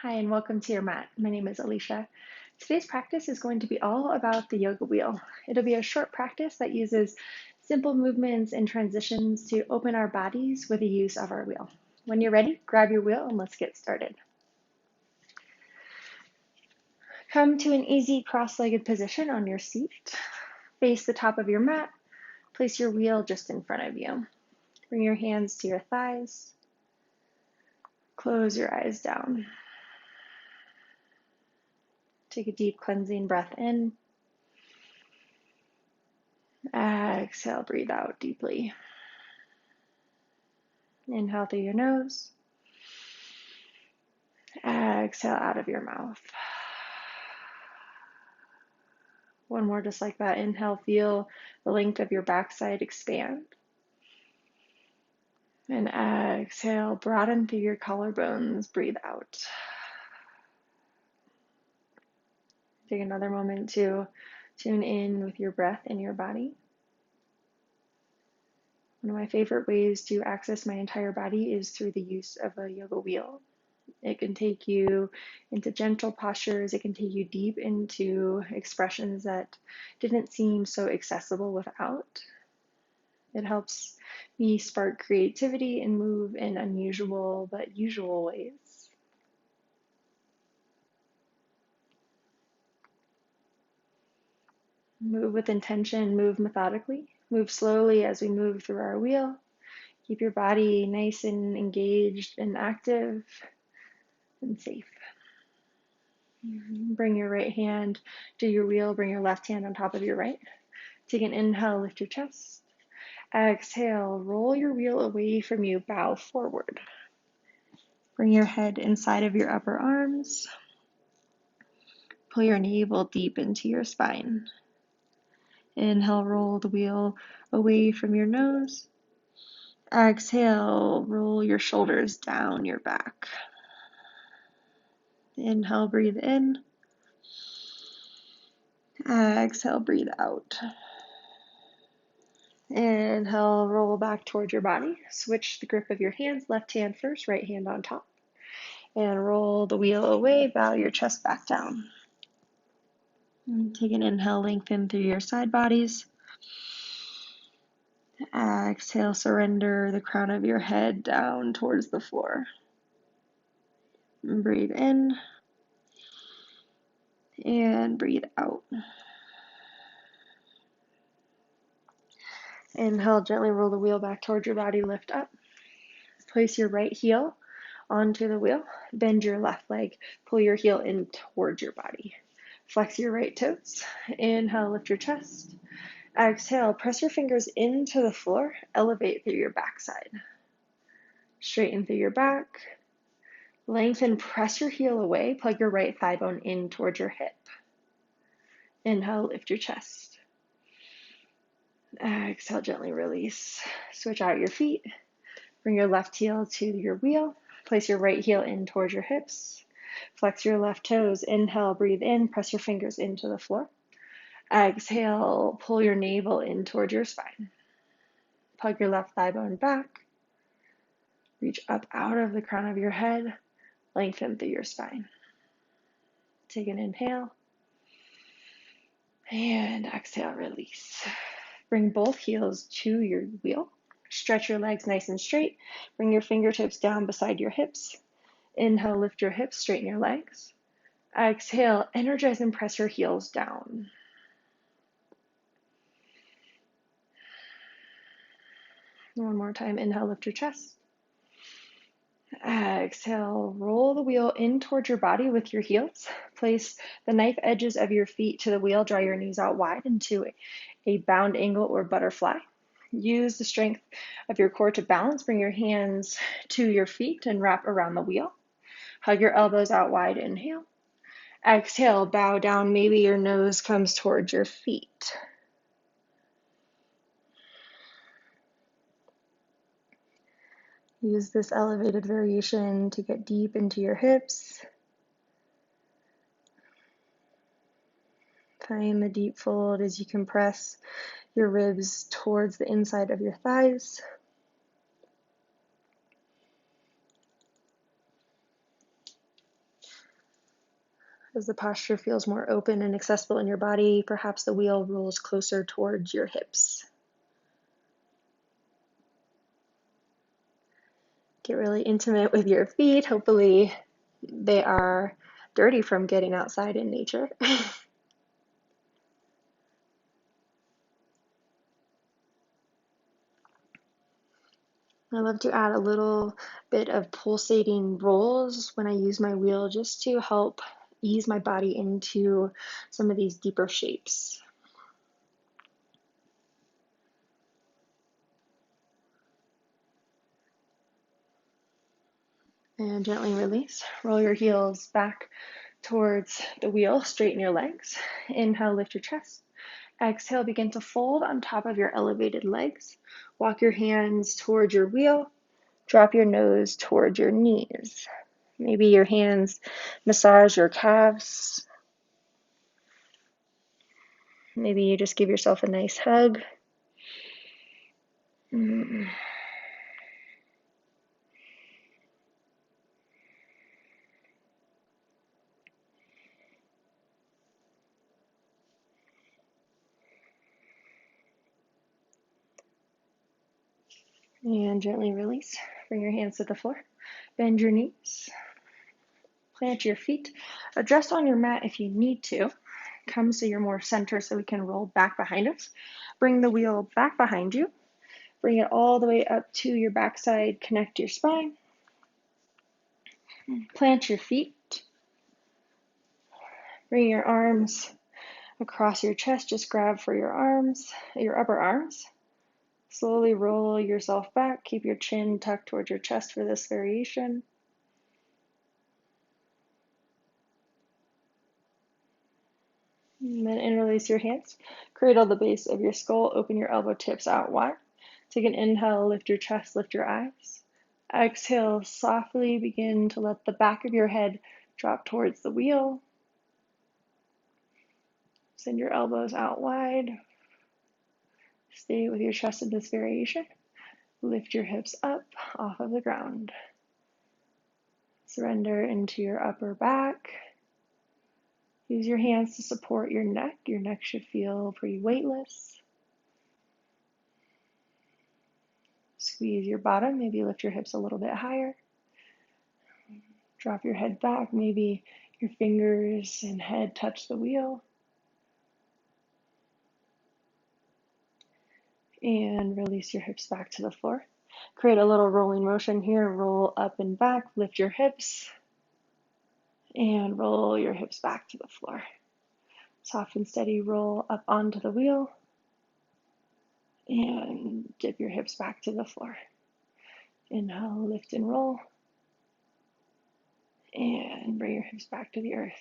Hi, and welcome to your mat. My name is Alysia. Today's practice is going to be all about the yoga wheel. It'll be a short practice that uses simple movements and transitions to open our bodies with the use of our wheel. When you're ready, grab your wheel and let's get started. Come to an easy cross-legged position on your seat. Face the top of your mat. Place your wheel just in front of you. Bring your hands to your thighs. Close your eyes down. Take a deep cleansing breath in. Exhale, breathe out deeply. Inhale through your nose. Exhale out of your mouth. One more just like that. Inhale, feel the length of your backside expand. And exhale, broaden through your collarbones. Breathe out. Take another moment to tune in with your breath in your body. One of my favorite ways to access my entire body is through the use of a yoga wheel. It can take you into gentle postures. It can take you deep into expressions that didn't seem so accessible without. It helps me spark creativity and move in unusual but usual ways. Move with intention, move methodically, move slowly as we move through our wheel. Keep your body nice and engaged and active and safe. Bring your right hand to your wheel, bring your left hand on top of your right. Take an inhale, lift your chest. Exhale, roll your wheel away from you, bow forward. Bring your head inside of your upper arms. Pull your navel deep into your spine. Inhale, roll the wheel away from your nose. Exhale, roll your shoulders down your back. Inhale, breathe in. Exhale, breathe out. Inhale, roll back towards your body. Switch the grip of your hands, left hand first, right hand on top. And roll the wheel away, bow your chest back down. And take an inhale, lengthen through your side bodies. Exhale, surrender the crown of your head down towards the floor. And breathe in and breathe out. Inhale, gently roll the wheel back towards your body, lift up. Place your right heel onto the wheel. Bend your left leg, pull your heel in towards your body. Flex your right toes. Inhale, lift your chest. Exhale, press your fingers into the floor, elevate through your backside. Straighten through your back. Lengthen, press your heel away, plug your right thigh bone in towards your hip. Inhale, lift your chest. Exhale, gently release. Switch out your feet. Bring your left heel to your wheel. Place your right heel in towards your hips. Flex your left toes. Inhale, breathe in, press your fingers into the floor. Exhale, pull your navel in towards your spine. Plug your left thigh bone back. Reach up out of the crown of your head. Lengthen through your spine. Take an inhale. And exhale, release. Bring both heels to your wheel. Stretch your legs nice and straight. Bring your fingertips down beside your hips. Inhale, lift your hips, straighten your legs. Exhale, energize and press your heels down. One more time, inhale, lift your chest. Exhale, roll the wheel in towards your body with your heels. Place the knife edges of your feet to the wheel. Draw your knees out wide into a bound angle or butterfly. Use the strength of your core to balance. Bring your hands to your feet and wrap around the wheel. Hug your elbows out wide. Inhale. Exhale, bow down. Maybe your nose comes towards your feet. Use this elevated variation to get deep into your hips. Find the deep fold as you compress your ribs towards the inside of your thighs. As the posture feels more open and accessible in your body, perhaps the wheel rolls closer towards your hips. Get really intimate with your feet. Hopefully they are dirty from getting outside in nature. I love to add a little bit of pulsating rolls when I use my wheel just to help ease my body into some of these deeper shapes. And gently release. Roll your heels back towards the wheel. Straighten your legs. Inhale, lift your chest. Exhale, begin to fold on top of your elevated legs. Walk your hands towards your wheel. Drop your nose towards your knees. Maybe your hands massage your calves. Maybe you just give yourself a nice hug. And gently release. Bring your hands to the floor. Bend your knees. Plant your feet. Adjust on your mat if you need to. Come so you're more center so we can roll back behind us. Bring the wheel back behind you. Bring it all the way up to your backside. Connect your spine. Plant your feet. Bring your arms across your chest. Just grab for your arms, your upper arms. Slowly roll yourself back. Keep your chin tucked towards your chest for this variation. And then interlace your hands. Cradle the base of your skull. Open your elbow tips out wide. Take an inhale. Lift your chest. Lift your eyes. Exhale. Softly begin to let the back of your head drop towards the wheel. Send your elbows out wide. Stay with your chest in this variation. Lift your hips up off of the ground. Surrender into your upper back. Use your hands to support your neck. Your neck should feel pretty weightless. Squeeze your bottom. Maybe lift your hips a little bit higher. Drop your head back. Maybe your fingers and head touch the wheel. And release your hips back to the floor. Create a little rolling motion here. Roll up and back. Lift your hips. And roll your hips back to the floor. Soft and steady roll up onto the wheel. And dip your hips back to the floor. Inhale, lift and roll. And bring your hips back to the earth.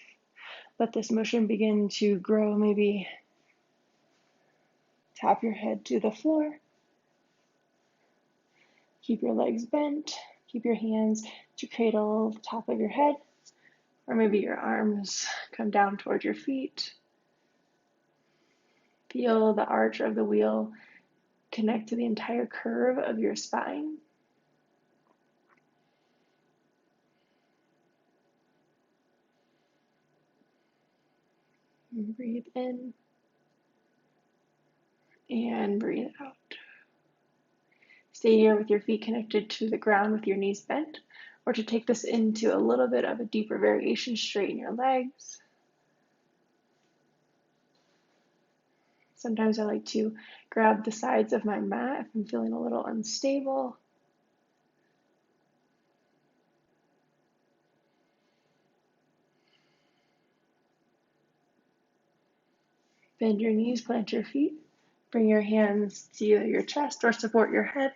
Let this motion begin to grow. Maybe tap your head to the floor. Keep your legs bent. Keep your hands to cradle the top of your head. Or maybe your arms come down towards your feet. Feel the arch of the wheel connect to the entire curve of your spine. And breathe in and breathe out. Stay here with your feet connected to the ground with your knees bent, or to take this into a little bit of a deeper variation, straighten your legs. Sometimes I like to grab the sides of my mat if I'm feeling a little unstable. Bend your knees, plant your feet. Bring your hands to either your chest or support your head.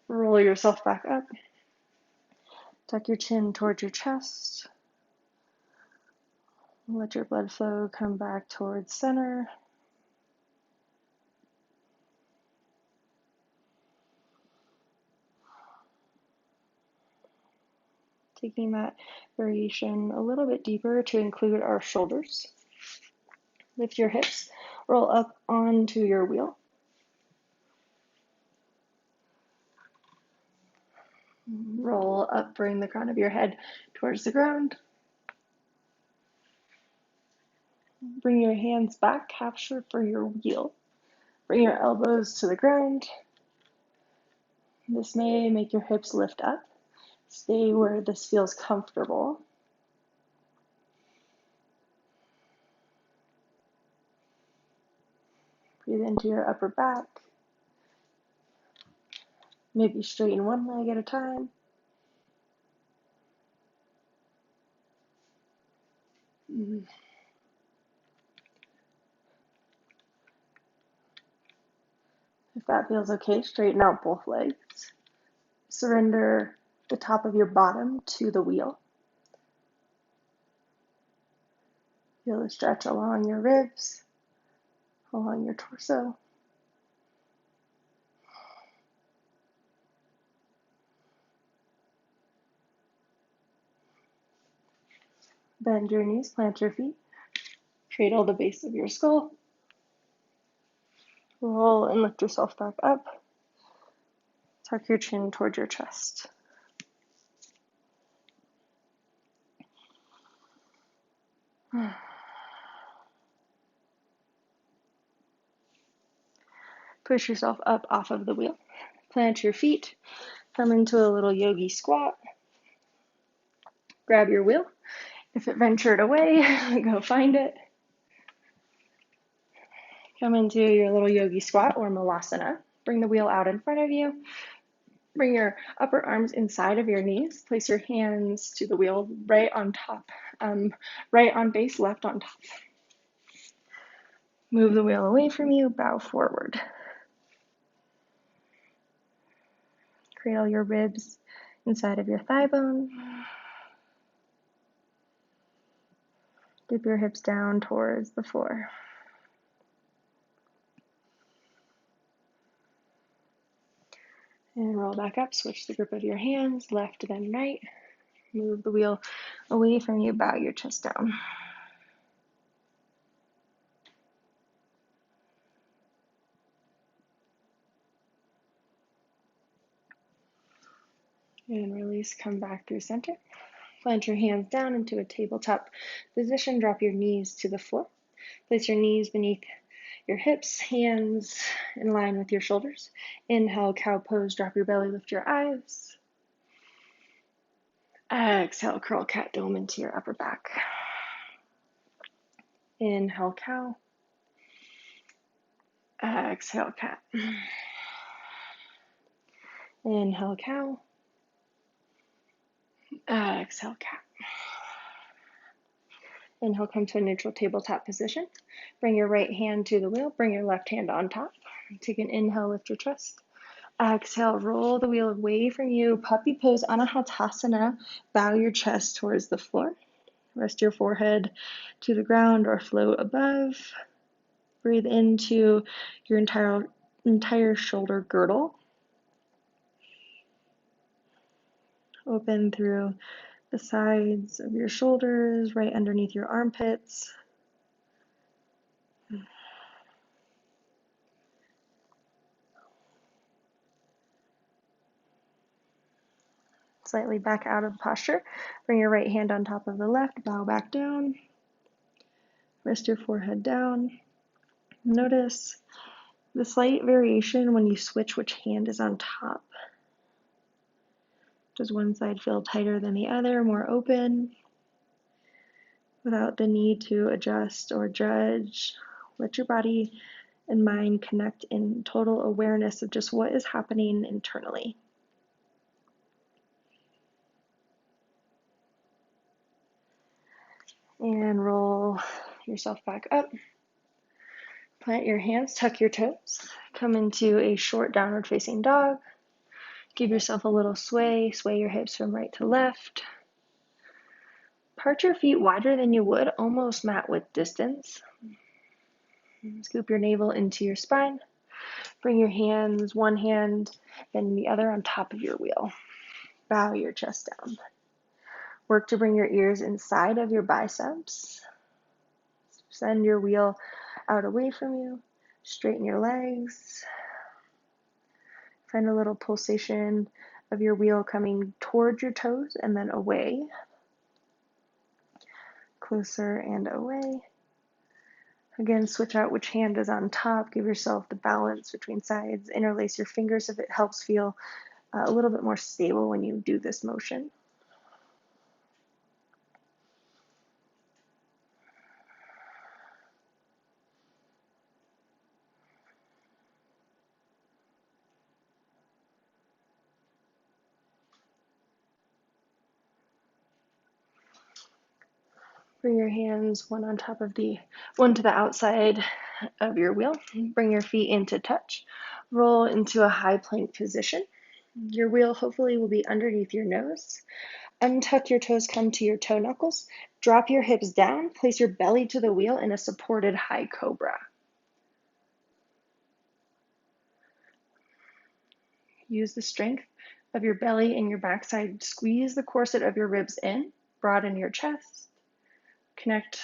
Roll yourself back up. Tuck your chin towards your chest. Let your blood flow come back towards center. Taking that variation a little bit deeper to include our shoulders. Lift your hips, roll up onto your wheel. Roll up, bring the crown of your head towards the ground. Bring your hands back, capture for your wheel. Bring your elbows to the ground. This may make your hips lift up. Stay where this feels comfortable. Breathe into your upper back. Maybe straighten one leg at a time. If that feels okay, straighten out both legs. Surrender the top of your bottom to the wheel. Feel the stretch along your ribs, along your torso. Bend your knees, plant your feet. Cradle the base of your skull. Roll and lift yourself back up. Tuck your chin toward your chest. Push yourself up off of the wheel. Plant your feet. Come into a little yogi squat. Grab your wheel. If it ventured away, go find it. Come into your little yogi squat or malasana. Bring the wheel out in front of you. Bring your upper arms inside of your knees. Place your hands to the wheel right on top. Right on base, left on top. Move the wheel away from you. Bow forward. Cradle your ribs inside of your thigh bone. Dip your hips down towards the floor. And roll back up. Switch the grip of your hands, left then right. Move the wheel away from you. Bow your chest down. And release. Come back through center. Plant your hands down into a tabletop position. Drop your knees to the floor. Place your knees beneath your hips, hands in line with your shoulders. Inhale, cow pose. Drop your belly, lift your eyes. Exhale, curl cat dome into your upper back. Inhale, cow. Exhale, cat. Inhale, cow. Exhale, cat. Inhale, come to a neutral tabletop position. Bring your right hand to the wheel. Bring your left hand on top. Take an inhale, lift your chest. Exhale, roll the wheel away from you. Puppy pose, Anahatasana. Bow your chest towards the floor. Rest your forehead to the ground or float above. Breathe into your entire shoulder girdle. Open through the sides of your shoulders, right underneath your armpits. Slightly back out of posture. Bring your right hand on top of the left. Bow back down. Rest your forehead down. Notice the slight variation when you switch which hand is on top. Does one side feel tighter than the other, more open? Without the need to adjust or judge, let your body and mind connect in total awareness of just what is happening internally. And roll yourself back up. Plant your hands, tuck your toes. Come into a short downward facing dog. Give yourself a little sway. Sway your hips from right to left. Part your feet wider than you would, almost mat width distance. Scoop your navel into your spine. Bring your hands, one hand, then the other on top of your wheel. Bow your chest down. Work to bring your ears inside of your biceps. Send your wheel out away from you. Straighten your legs. Find a little pulsation of your wheel coming towards your toes and then away. Closer and away. Again, switch out which hand is on top. Give yourself the balance between sides. Interlace your fingers if it helps feel a little bit more stable when you do this motion. Bring your hands one to the outside of your wheel. Bring your feet into touch. Roll into a high plank position. Your wheel hopefully will be underneath your nose. Untuck your toes, come to your toe knuckles. Drop your hips down. Place your belly to the wheel in a supported high cobra. Use the strength of your belly and your backside. Squeeze the corset of your ribs in. Broaden your chest. Connect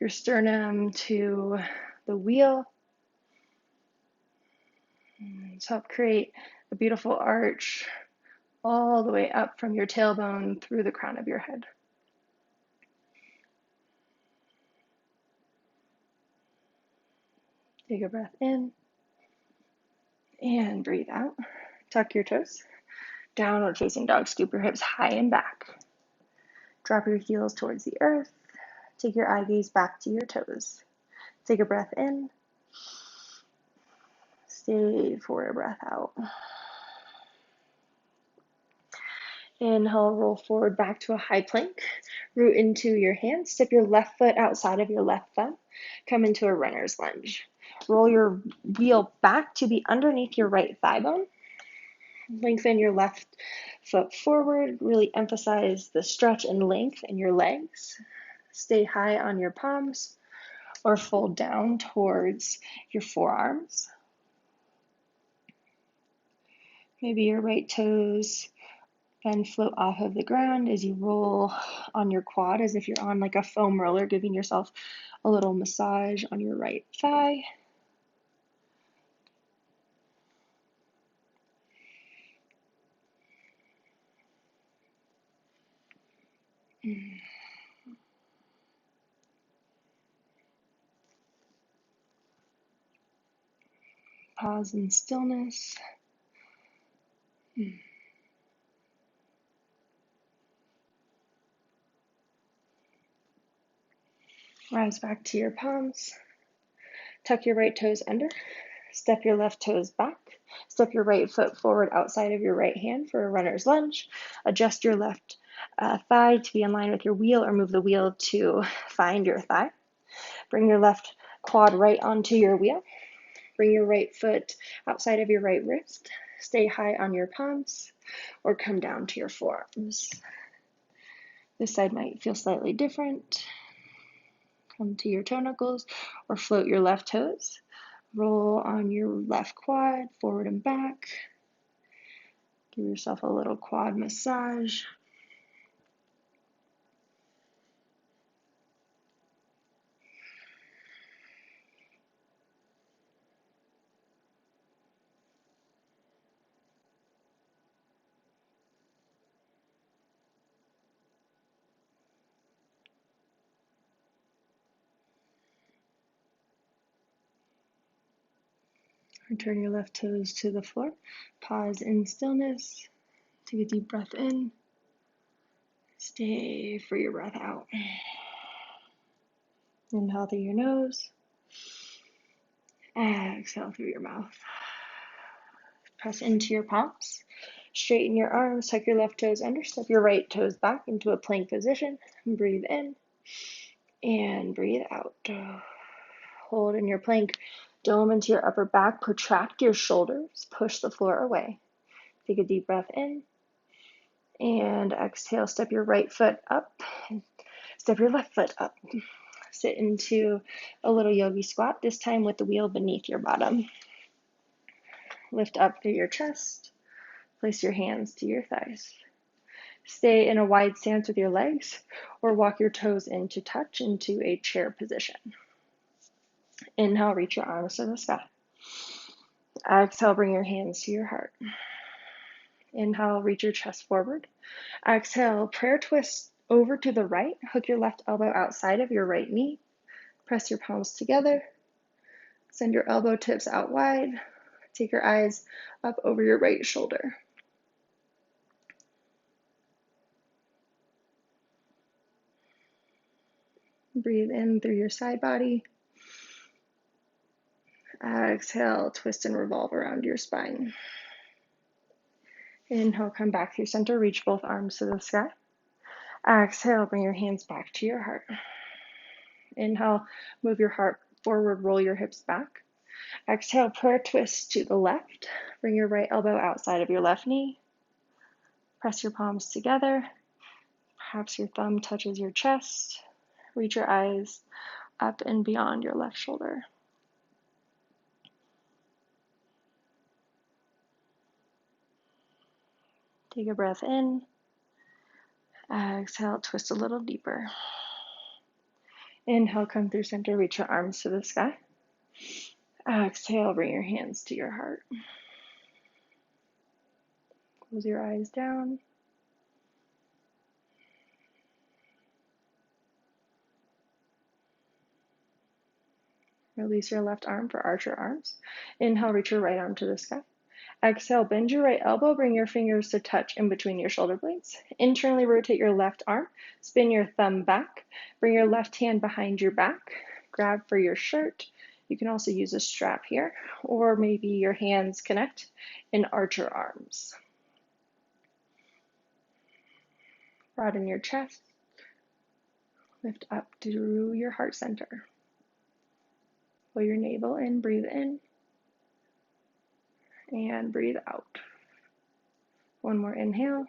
your sternum to the wheel. So help create a beautiful arch all the way up from your tailbone through the crown of your head. Take a breath in and breathe out. Tuck your toes. Downward facing dog. Scoop your hips high and back. Drop your heels towards the earth. Take your eye gaze back to your toes. Take a breath in. Stay for a breath out. Inhale, roll forward back to a high plank. Root into your hands. Step your left foot outside of your left thumb. Come into a runner's lunge. Roll your wheel back to be underneath your right thigh bone. Lengthen your left foot forward. Really emphasize the stretch and length in your legs. Stay high on your palms or fold down towards your forearms. Maybe your right toes then float off of the ground as you roll on your quad as if you're on like a foam roller, giving yourself a little massage on your right thigh. Pause in stillness. Rise back to your palms. Tuck your right toes under. Step your left toes back. Step your right foot forward outside of your right hand for a runner's lunge. Adjust your left thigh to be in line with your wheel or move the wheel to find your thigh. Bring your left quad right onto your wheel. Bring your right foot outside of your right wrist. Stay high on your palms or come down to your forearms. This side might feel slightly different. Come to your toe knuckles or float your left toes. Roll on your left quad, forward and back. Give yourself a little quad massage. Return your left toes to the floor. Pause in stillness. Take a deep breath in. Stay for your breath out. Inhale through your nose. Exhale through your mouth. Press into your palms. Straighten your arms. Tuck your left toes under. Step your right toes back into a plank position. Breathe in and breathe out. Hold in your plank. Dome into your upper back. Protract your shoulders. Push the floor away. Take a deep breath in. And exhale. Step your right foot up. Step your left foot up. Sit into a little yogi squat, this time with the wheel beneath your bottom. Lift up through your chest. Place your hands to your thighs. Stay in a wide stance with your legs or walk your toes into touch into a chair position. Inhale, reach your arms to the sky. Exhale, bring your hands to your heart. Inhale, reach your chest forward. Exhale, prayer twist over to the right. Hook your left elbow outside of your right knee. Press your palms together. Send your elbow tips out wide. Take your eyes up over your right shoulder. Breathe in through your side body. Exhale, twist and revolve around your spine. Inhale, come back through center, reach both arms to the sky. Exhale, bring your hands back to your heart. Inhale, move your heart forward, roll your hips back. Exhale, prayer twist to the left. Bring your right elbow outside of your left knee. Press your palms together. Perhaps your thumb touches your chest. Reach your eyes up and beyond your left shoulder. Take a breath in. Exhale, twist a little deeper. Inhale, come through center, reach your arms to the sky. Exhale, bring your hands to your heart. Close your eyes down. Release your left arm for archer arms. Inhale, reach your right arm to the sky. Exhale, bend your right elbow, bring your fingers to touch in between your shoulder blades. Internally rotate your left arm, spin your thumb back, bring your left hand behind your back, grab for your shirt. You can also use a strap here, or maybe your hands connect in archer arms. Broaden your chest, lift up to your heart center. Pull your navel in, breathe in, and breathe out. One more inhale.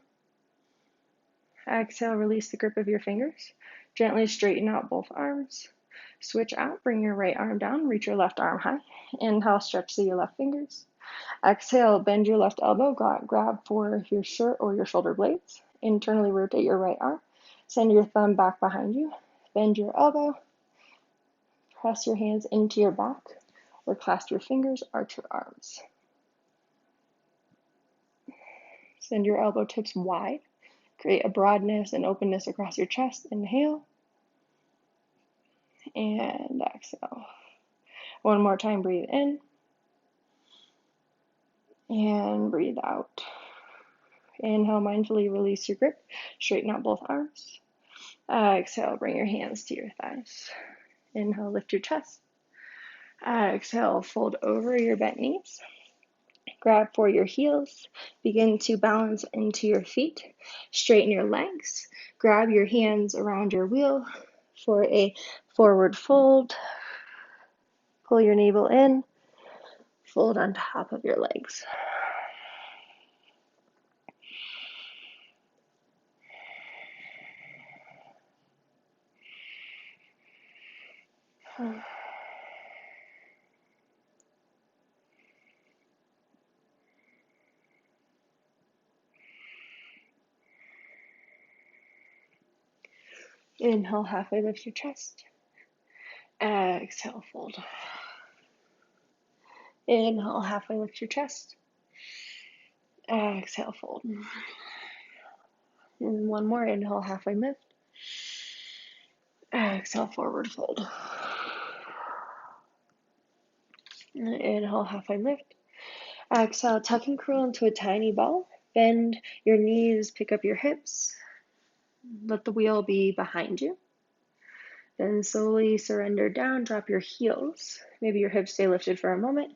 Exhale, release the grip of your fingers. Gently straighten out both arms. Switch out, bring your right arm down, reach your left arm high. Inhale, stretch to your left fingers. Exhale, bend your left elbow, grab for your shirt or your shoulder blades. Internally rotate your right arm. Send your thumb back behind you. Bend your elbow. Press your hands into your back or clasp your fingers, arch your arms. Send your elbow tips wide. Create a broadness and openness across your chest. Inhale and exhale. One more time, breathe in and breathe out. Inhale, mindfully release your grip. Straighten out both arms. Exhale, bring your hands to your thighs. Inhale, lift your chest. Exhale, fold over your bent knees. Grab for your heels. Begin to balance into your feet. Straighten your legs. Grab your hands around your wheel for a forward fold. Pull your navel in. Fold on top of your legs. Inhale, halfway lift your chest. Exhale, fold. Inhale, halfway lift your chest. Exhale, fold. And one more, inhale, halfway lift. Exhale, forward fold. Inhale, halfway lift. Exhale, tuck and curl into a tiny ball. Bend your knees, pick up your hips. Let the wheel be behind you. Then slowly surrender down, drop your heels. Maybe your hips stay lifted for a moment.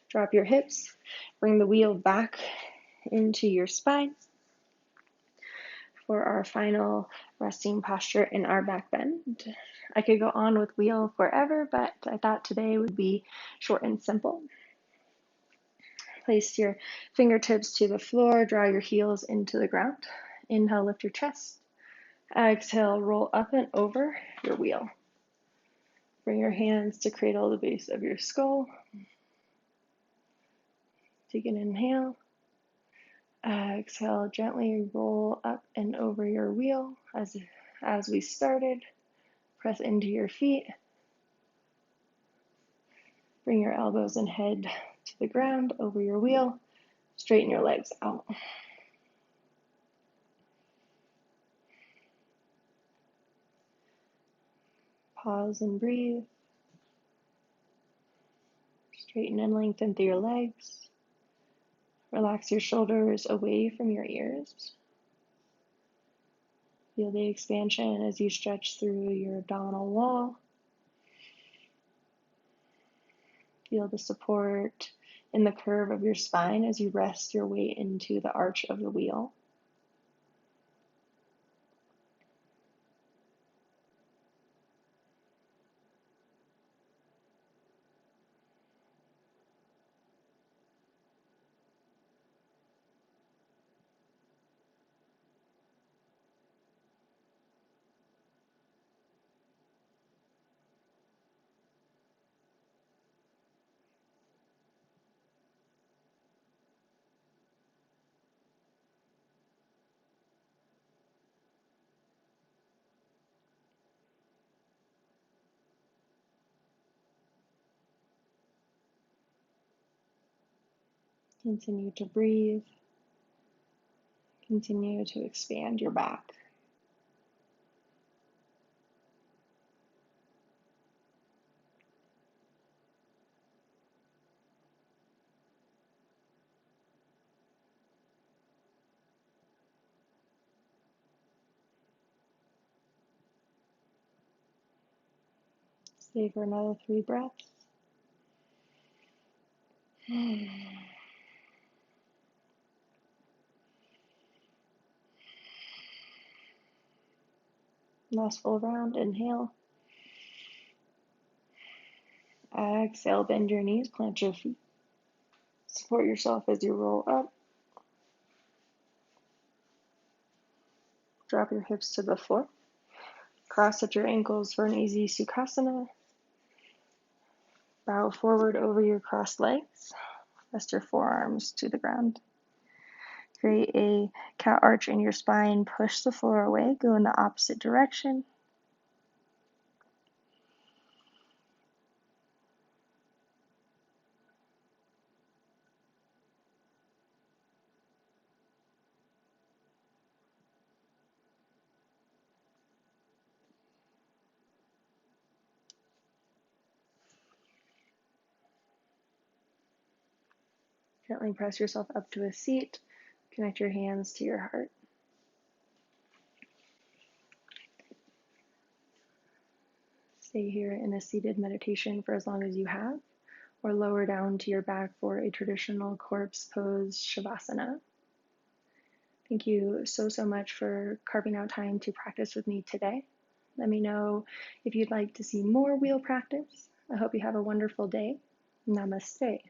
Drop your hips, bring the wheel back into your spine for our final resting posture in our back bend. I could go on with wheel forever, but I thought today would be short and simple. Place your fingertips to the floor, draw your heels into the ground. Inhale, lift your chest. Exhale, roll up and over your wheel. Bring your hands to cradle the base of your skull. Take an inhale. Exhale, gently roll up and over your wheel as we started. Press into your feet. Bring your elbows and head to the ground over your wheel. Straighten your legs out. Pause and breathe. Straighten and lengthen through your legs. Relax your shoulders away from your ears. Feel the expansion as you stretch through your abdominal wall. Feel the support in the curve of your spine as you rest your weight into the arch of the wheel. Continue to breathe. Continue to expand your back. Stay for another 3 breaths. Last full round. Inhale. Exhale, bend your knees, plant your feet. Support yourself as you roll up. Drop your hips to the floor. Cross at your ankles for an easy Sukhasana. Bow forward over your crossed legs. Rest your forearms to the ground. Create a cat arch in your spine. Push the floor away. Go in the opposite direction. Gently press yourself up to a seat. Connect your hands to your heart. Stay here in a seated meditation for as long as you have, or lower down to your back for a traditional corpse pose Shavasana. Thank you so much for carving out time to practice with me today. Let me know if you'd like to see more wheel practice. I hope you have a wonderful day. Namaste.